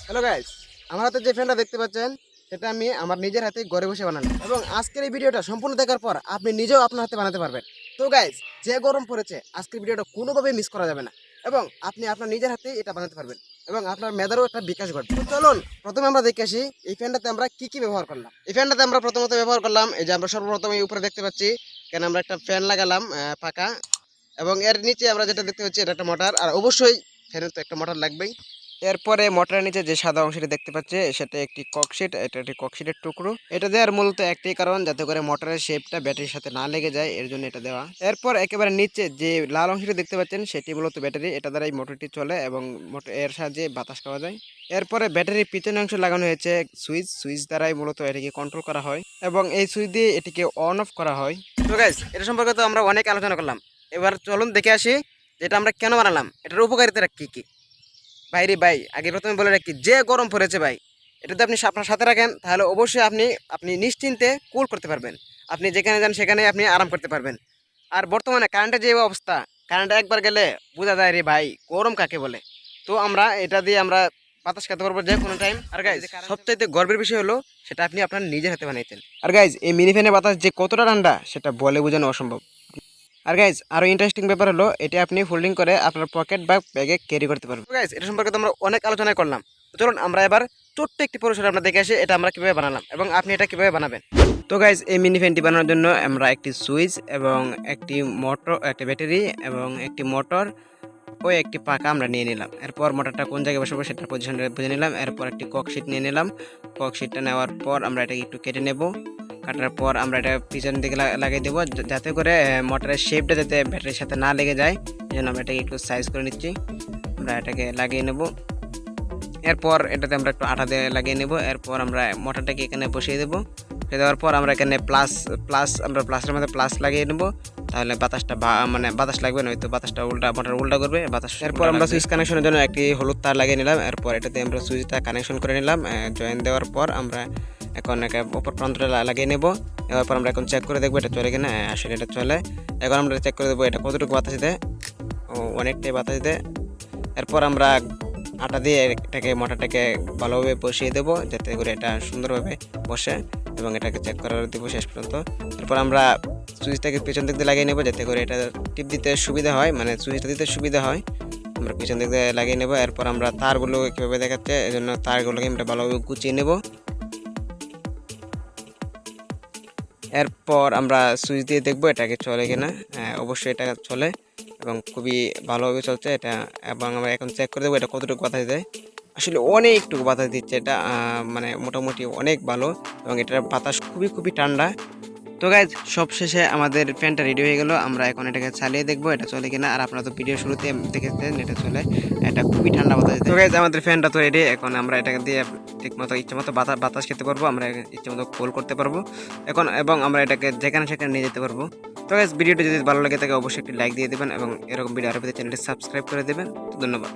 Hello guys, আমার হাতে যে ফ্যানটা দেখতে পাচ্ছেন সেটা আমি আমার নিজের হাতে ঘরে বসে বানালাম এবং আজকের এই ভিডিওটা সম্পূর্ণ দেখার পর আপনি নিজেও আপনার হাতে বানাতে পারবেন। তো গাইস, যে গরম পড়েছে আজকের ভিডিওটা কোনোভাবেই মিস করা যাবে না এবং আপনি আপনার নিজের হাতে এটা বানাতে পারবেন এবং আপনার মেধারও একটা বিকাশ ঘটবে। তো চলুন প্রথমে আমরা দেখে আসি এই ফ্যানটাতে আমরা কি কি ব্যবহার করলাম। এই ফ্যানটাতে আমরা প্রথমত ব্যবহার করলাম এই যে আমরা সর্বপ্রথম এই উপরে দেখতে পাচ্ছি কেন আমরা একটা ফ্যান লাগালাম পাকা, এবং এর নিচে আমরা যেটা দেখতে পাচ্ছি এটা একটা মোটর, আর অবশ্যই ফ্যানের তো একটা মোটর লাগবেই। এরপরে মোটরের নিচে যে সাদা অংশটি দেখতে পাচ্ছে সেটা একটি ককশিট, এটা একটি ককশিটের টুকরো। এটা দেওয়ার মূলত একটাই কারণ, যাতে করে মোটরের শেপটা ব্যাটারির সাথে না লেগে যায়, এর জন্য এটা দেওয়া। এরপর একেবারে নিচে যে লাল অংশটি দেখতে পাচ্ছেন সেটি মূলত ব্যাটারি, এটা দ্বারা এই মোটরটি চলে এবং মোটর এর সাহায্যে বাতাস পাওয়া যায়। এরপরে ব্যাটারির পিছনের অংশ লাগানো হয়েছে সুইচ, সুইচ দ্বারাই মূলত এটিকে কন্ট্রোল করা হয় এবং এই সুইচ দিয়ে এটিকে অন অফ করা হয়। তো গাইস, এটা সম্পর্কে তো আমরা অনেক আলোচনা করলাম, এবার চলুন দেখে আসি যেটা আমরা কেন বানালাম, এটার উপকারিতা কি কি। ভাই রে ভাই, আগে প্রথমে বলে রাখি, যে গরম পড়েছে ভাই, এটা যদি আপনি আপনার সাথে রাখেন তাহলে অবশ্যই আপনি নিশ্চিন্তে কুল করতে পারবেন। আপনি যেখানে যান সেখানে আপনি আরাম করতে পারবেন। আর বর্তমানে কারেন্টের যে অবস্থা, কারেন্ট একবার গেলে বোঝা যায় রে ভাই গরম কাকে বলে। তো আমরা এটা দিয়ে আমরা বাতাস খেতে পারবো যে কোনো টাইম। আর গাইজ, সবচাইতে গর্বের বিষয় হলো সেটা আপনি আপনার নিজের হাতে বানাইছেন। আর গাইজ, এই মিনি ফ্যানের বাতাস যে কতটা ঠান্ডা সেটা বলে বোঝানো অসম্ভব। আর গাইজ, আরো ইন্টারেস্টিং ব্যাপার হলো এটা আপনি ফোল্ডিং করে আপনার পকেট বা ব্যাগে ক্যারি করতে পারবেন। গাইজ, এটা সম্পর্কে তো আমরা অনেক আলোচনা করলাম। তো চলুন আমরা এবার ছোট্ট একটি পরিসরে আমরা দেখে আসি এটা আমরা কিভাবে বানালাম এবং আপনি এটা কিভাবে বানাবেন। তো গাইজ, এই মিনি ফ্যানটি বানানোর জন্য আমরা একটি সুইচ এবং একটি মোটর, একটি ব্যাটারি এবং একটি মোটর ও একটি পাকা আমরা নিয়ে নিলাম। এরপর মোটরটা কোন জায়গায় বসাবো সেটা পজিশন বুঝে নিলাম। এরপর একটি ককশিট নিয়ে নিলাম। ককশিটটা নেওয়ার পর আমরা এটাকে একটু কেটে নেব। কাটার পর আমরা এটা পিছন দিকে লাগিয়ে দেবো, যাতে করে মোটরের শেপটা যাতে ব্যাটারির সাথে না লেগে যায়। এই জন্য আমরা এটাকে একটু সাইজ করে নিচ্ছি। আমরা এটাকে লাগিয়ে নেব। এরপর এটাতে আমরা একটু আঠা দিয়ে লাগিয়ে নেব। এরপর আমরা মোটরটাকে এখানে বসিয়ে দেবো। দেওয়ার পর আমরা এখানে আমরা প্লাসের মধ্যে প্লাস লাগিয়ে নেব, তাহলে বাতাসটা মানে বাতাস লাগবে না, হয়তো বাতাসটা মোটর উল্টা করবে বাতাস। এরপর আমরা সুইচ কানেকশনের জন্য একটি হলুদ তার লাগিয়ে নিলাম। এরপর এটাতে আমরা সুইচটা কানেকশন করে নিলাম। জয়েন দেওয়ার পর আমরা এখন উপর প্রান্তটা লাগিয়ে নেব। এবার পর আমরা এখন চেক করে দেখবো এটা চলে কিনা। আসলে এটা চলে। এখন আমরা চেক করে দেবো এটা কতটুকু বাতাস দেয়। অনেকটাই বাতাস দেয়। এরপর আমরা আটা দিয়ে এটাকে মোটরটাকে ভালোভাবে বসিয়ে দেবো, যাতে করে এটা সুন্দরভাবে বসে, এবং এটাকে চেক করার দেবো শেষ পর্যন্ত। তারপর আমরা সুইচটাকে পেছন দিক দিয়ে লাগিয়ে নেবো, যাতে করে এটা টিপ দিতে সুবিধা হয়, মানে সুইচটা দিতে সুবিধা হয়। আমরা পিছন দিক দিয়ে লাগিয়ে নেবো। এরপর আমরা তারগুলো কীভাবে দেখাচ্ছে, এই জন্য তারগুলোকে আমরা ভালোভাবে গুছিয়ে নেব। এরপর আমরা সুইচ দিয়ে দেখবো এটাকে চলে কিনা। অবশ্যই এটা চলে এবং খুবই ভালোভাবে চলছে এটা। এবং আমরা এখন চেক করে দেবো এটা কতটুকু বাতাস দেয়। আসলে অনেকটুকু বাতাস দিচ্ছে এটা, মানে মোটামুটি অনেক ভালো, এবং এটার বাতাস খুবই খুবই ঠান্ডা। তো গাইজ, সবশেষে আমাদের ফ্যানটা রেডি হয়ে গেল। আমরা এখন এটাকে চালিয়ে দেখবো এটা চলে কিনা। আর আপনারা তো ভিডিও শুরুতে দেখেছেন এটা চলে, এটা খুবই ঠান্ডা বাতাস। তো গাইজ, আমাদের ফ্যানটা তো রেডি। এখন আমরা এটাকে দিয়ে ঠিক মতো ইচ্ছে মতো বাতাস খেতে পারবো, আমরা ইচ্ছে মতো কুল করতে পারবো এখন, এবং আমরা এটাকে যেখানে সেখানে নিয়ে যেতে পারবো। তো গাইজ, ভিডিওটি যদি ভালো লাগে থাকে অবশ্যই একটি লাইক দিয়ে দেবেন এবং এরকম ভিডিও আরও পেতে চ্যানেলটি সাবস্ক্রাইব করে দেবেন। তো ধন্যবাদ।